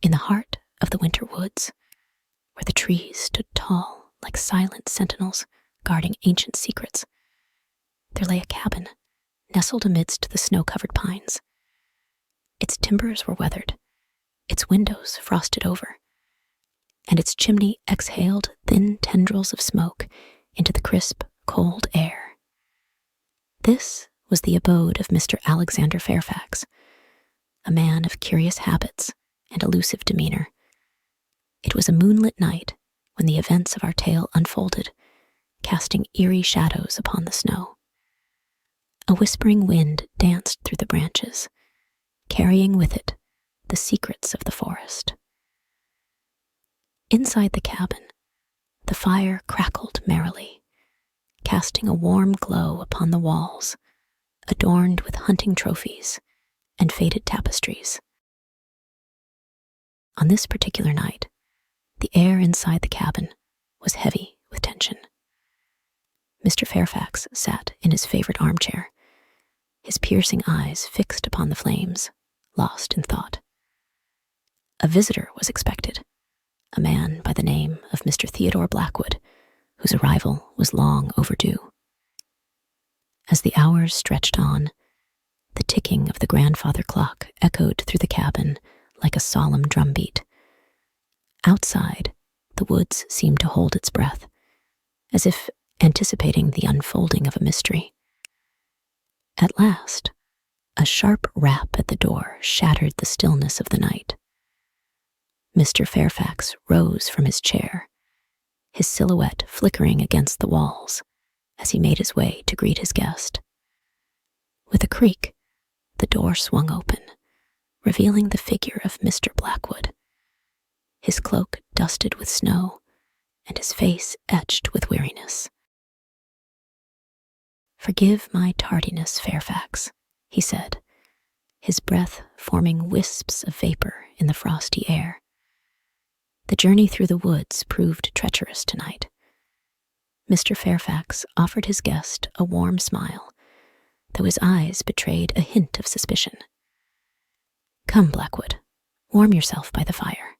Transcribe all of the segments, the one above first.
In the heart of the winter woods, where the trees stood tall like silent sentinels guarding ancient secrets, there lay a cabin nestled amidst the snow-covered pines. Its timbers were weathered, its windows frosted over, and its chimney exhaled thin tendrils of smoke into the crisp, cold air. This was the abode of Mr. Alexander Fairfax, a man of curious habits and elusive demeanor. It was a moonlit night when the events of our tale unfolded, casting eerie shadows upon the snow. A whispering wind danced through the branches, carrying with it the secrets of the forest. Inside the cabin, the fire crackled merrily, casting a warm glow upon the walls, adorned with hunting trophies and faded tapestries. On this particular night, the air inside the cabin was heavy with tension. Mr. Fairfax sat in his favorite armchair, his piercing eyes fixed upon the flames, lost in thought. A visitor was expected, a man by the name of Mr. Theodore Blackwood, whose arrival was long overdue. As the hours stretched on, the ticking of the grandfather clock echoed through the cabin like a solemn drumbeat. Outside, the woods seemed to hold its breath, as if anticipating the unfolding of a mystery. At last, a sharp rap at the door shattered the stillness of the night. Mr. Fairfax rose from his chair, his silhouette flickering against the walls as he made his way to greet his guest. With a creak, the door swung open, revealing the figure of Mr. Blackwood, his cloak dusted with snow and his face etched with weariness. "Forgive my tardiness, Fairfax," he said, his breath forming wisps of vapor in the frosty air. The journey through the woods proved treacherous tonight. Mr. Fairfax offered his guest a warm smile, though his eyes betrayed a hint of suspicion. "Come, Blackwood, warm yourself by the fire.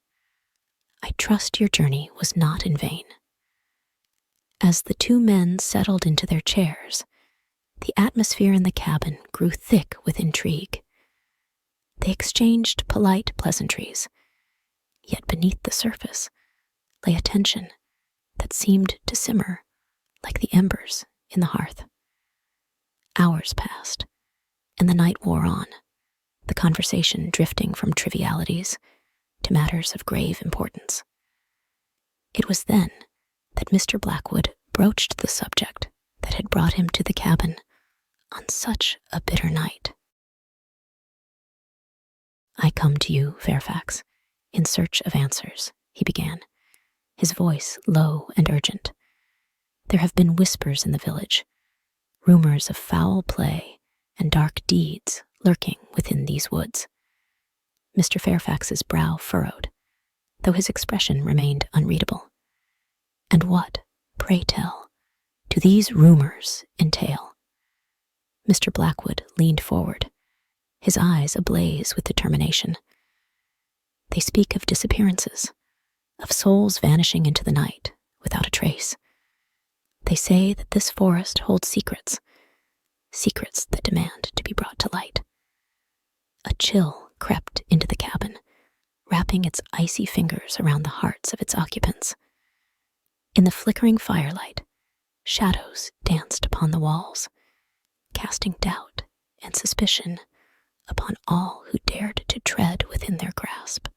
I trust your journey was not in vain." As the two men settled into their chairs, the atmosphere in the cabin grew thick with intrigue. They exchanged polite pleasantries, yet beneath the surface lay a tension that seemed to simmer like the embers in the hearth. Hours passed, and the night wore on, the conversation drifting from trivialities to matters of grave importance. It was then that Mr. Blackwood broached the subject that had brought him to the cabin on such a bitter night. "I come to you, Fairfax, in search of answers," he began, his voice low and urgent. "There have been whispers in the village, rumors of foul play and dark deeds lurking within these woods." Mr. Fairfax's brow furrowed, though his expression remained unreadable. "And what, pray tell, do these rumors entail?" Mr. Blackwood leaned forward, his eyes ablaze with determination. "They speak of disappearances, of souls vanishing into the night without a trace. They say that this forest holds secrets, secrets that demand to be brought to light." A chill crept into the cabin, wrapping its icy fingers around the hearts of its occupants. In the flickering firelight, shadows danced upon the walls, casting doubt and suspicion upon all who dared to tread within their grasp.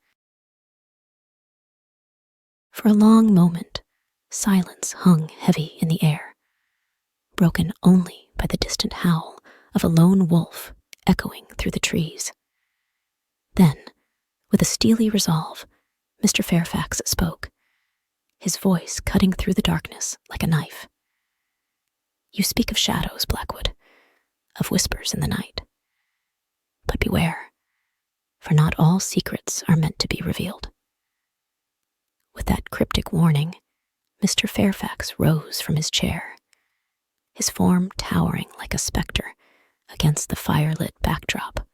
For a long moment, silence hung heavy in the air, broken only by the distant howl of a lone wolf echoing through the trees. Then, with a steely resolve, Mr. Fairfax spoke, his voice cutting through the darkness like a knife. "You speak of shadows, Blackwood, of whispers in the night. But beware, for not all secrets are meant to be revealed." With that cryptic warning, Mr. Fairfax rose from his chair, his form towering like a specter against the firelit backdrop.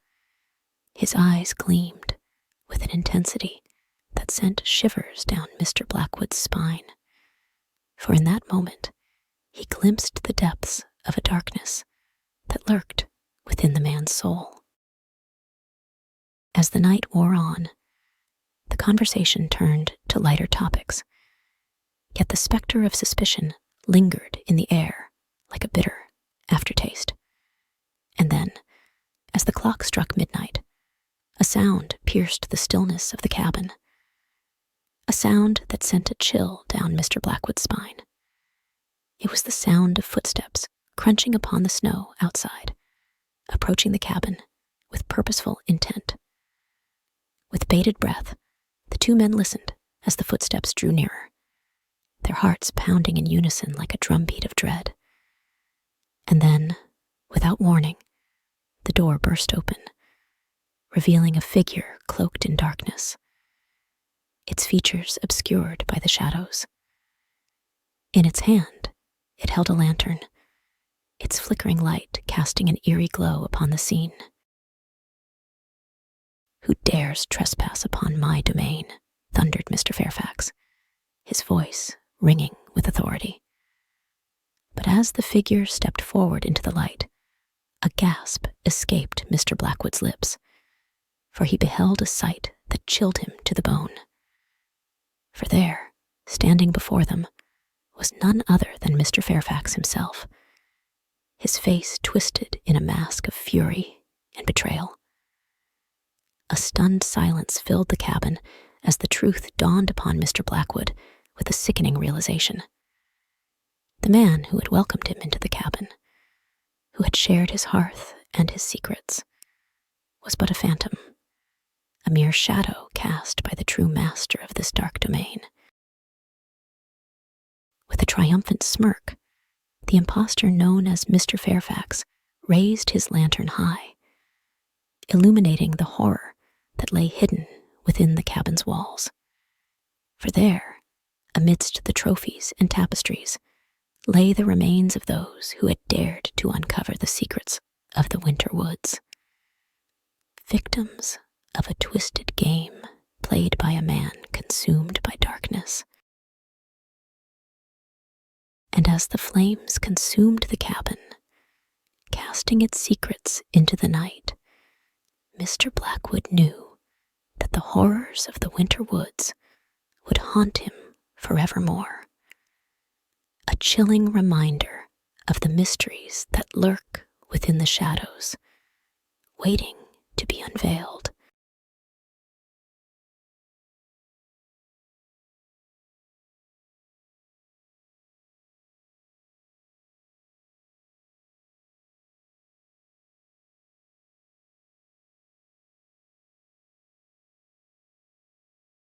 His eyes gleamed with an intensity that sent shivers down Mr. Blackwood's spine. For in that moment, he glimpsed the depths of a darkness that lurked within the man's soul. As the night wore on, the conversation turned to lighter topics, yet the specter of suspicion lingered in the air like a bitter aftertaste. And then, as the clock struck midnight, a sound pierced the stillness of the cabin, a sound that sent a chill down Mr. Blackwood's spine. It was the sound of footsteps crunching upon the snow outside, approaching the cabin with purposeful intent. With bated breath, the two men listened as the footsteps drew nearer, their hearts pounding in unison like a drumbeat of dread. And then, without warning, the door burst open, revealing a figure cloaked in darkness, its features obscured by the shadows. In its hand, it held a lantern, its flickering light casting an eerie glow upon the scene. "Who dares trespass upon my domain?" thundered Mr. Fairfax, his voice ringing with authority. But as the figure stepped forward into the light, a gasp escaped Mr. Blackwood's lips, for he beheld a sight that chilled him to the bone. For there, standing before them, was none other than Mr. Fairfax himself, his face twisted in a mask of fury and betrayal. A stunned silence filled the cabin as the truth dawned upon Mr. Blackwood with a sickening realization. The man who had welcomed him into the cabin, who had shared his hearth and his secrets, was but a phantom, a mere shadow cast by the true master of this dark domain. With a triumphant smirk, the impostor known as Mr. Fairfax raised his lantern high, illuminating the horror that lay hidden within the cabin's walls. For there, amidst the trophies and tapestries, lay the remains of those who had dared to uncover the secrets of the winter woods. Victims of a twisted game played by a man consumed by darkness. And as the flames consumed the cabin, casting its secrets into the night, Mr. Blackwood knew that the horrors of the winter woods would haunt him forevermore. A chilling reminder of the mysteries that lurk within the shadows, waiting to be unveiled.